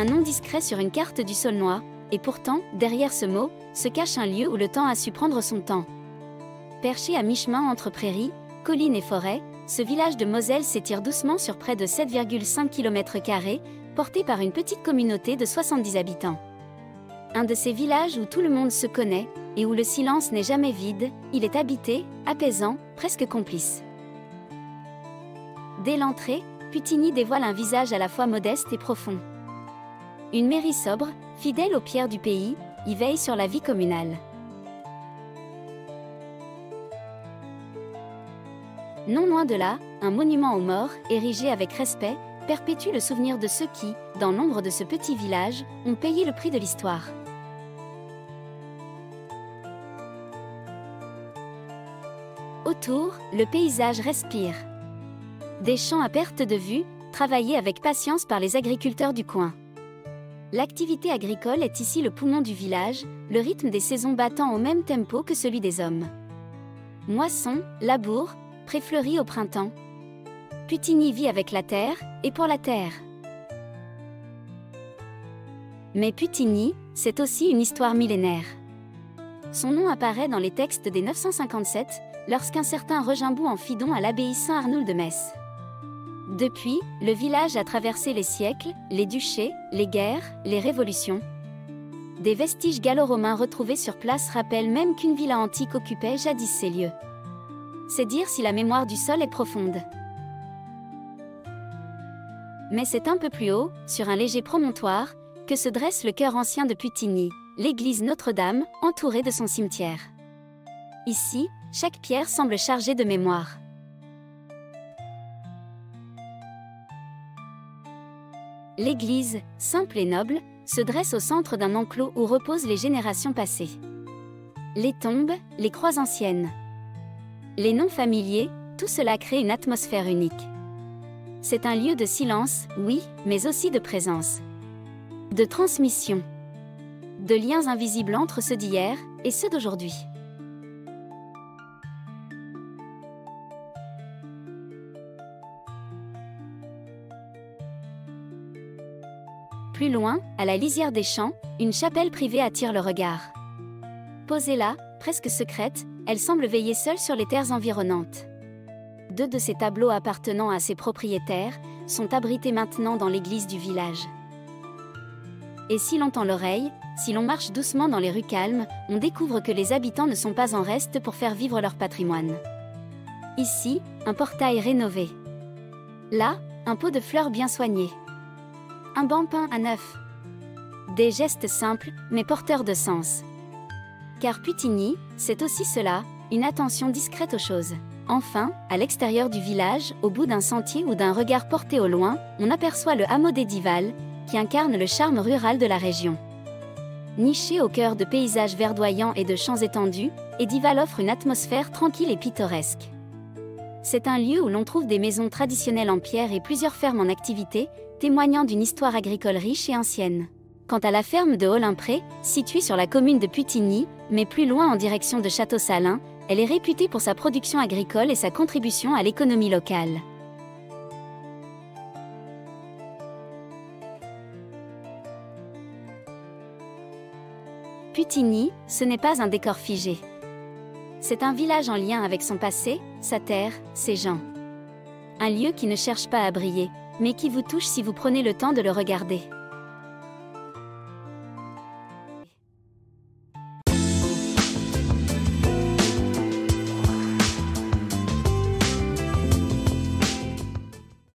un nom discret sur une carte du Saulnois, et pourtant, derrière ce mot, se cache un lieu où le temps a su prendre son temps. Perché à mi-chemin entre prairies, collines et forêts, ce village de Moselle s'étire doucement sur près de 7,5 km², porté par une petite communauté de 70 habitants. Un de ces villages où tout le monde se connaît, et où le silence n'est jamais vide, il est habité, apaisant, presque complice. Dès l'entrée, Putigny dévoile un visage à la fois modeste et profond. Une mairie sobre, fidèle aux pierres du pays, y veille sur la vie communale. Non loin de là, un monument aux morts, érigé avec respect, perpétue le souvenir de ceux qui, dans l'ombre de ce petit village, ont payé le prix de l'histoire. Autour, le paysage respire. Des champs à perte de vue, travaillés avec patience par les agriculteurs du coin. L'activité agricole est ici le poumon du village, le rythme des saisons battant au même tempo que celui des hommes. Moisson, labour, préfleurie au printemps. Putigny vit avec la terre, et pour la terre. Mais Putigny, c'est aussi une histoire millénaire. Son nom apparaît dans les textes des 957, lorsqu'un certain Regimbou en fit don à l'abbaye Saint-Arnoul de Metz. Depuis, le village a traversé les siècles, les duchés, les guerres, les révolutions. Des vestiges gallo-romains retrouvés sur place rappellent même qu'une villa antique occupait jadis ces lieux. C'est dire si la mémoire du sol est profonde. Mais c'est un peu plus haut, sur un léger promontoire, que se dresse le chœur ancien de Putigny, l'église Notre-Dame, entourée de son cimetière. Ici, chaque pierre semble chargée de mémoire. L'église, simple et noble, se dresse au centre d'un enclos où reposent les générations passées. Les tombes, les croix anciennes. Les noms familiers, tout cela crée une atmosphère unique. C'est un lieu de silence, oui, mais aussi de présence. De transmission. De liens invisibles entre ceux d'hier et ceux d'aujourd'hui. Plus loin, à la lisière des champs, une chapelle privée attire le regard. Posée là, presque secrète, elle semble veiller seule sur les terres environnantes. 2 de ces tableaux appartenant à ses propriétaires sont abrités maintenant dans l'église du village. Et si l'on tend l'oreille, si l'on marche doucement dans les rues calmes, on découvre que les habitants ne sont pas en reste pour faire vivre leur patrimoine. Ici, un portail rénové. Là, un pot de fleurs bien soigné. Un banc peint à neuf. Des gestes simples, mais porteurs de sens. Car Putigny, c'est aussi cela, une attention discrète aux choses. Enfin, à l'extérieur du village, au bout d'un sentier ou d'un regard porté au loin, on aperçoit le hameau d'Édival, qui incarne le charme rural de la région. Niché au cœur de paysages verdoyants et de champs étendus, Édival offre une atmosphère tranquille et pittoresque. C'est un lieu où l'on trouve des maisons traditionnelles en pierre et plusieurs fermes en activité, témoignant d'une histoire agricole riche et ancienne. Quant à la ferme de Olympré, située sur la commune de Putigny, mais plus loin en direction de Château-Salins, elle est réputée pour sa production agricole et sa contribution à l'économie locale. Putigny, ce n'est pas un décor figé. C'est un village en lien avec son passé, sa terre, ses gens. Un lieu qui ne cherche pas à briller, mais qui vous touche si vous prenez le temps de le regarder.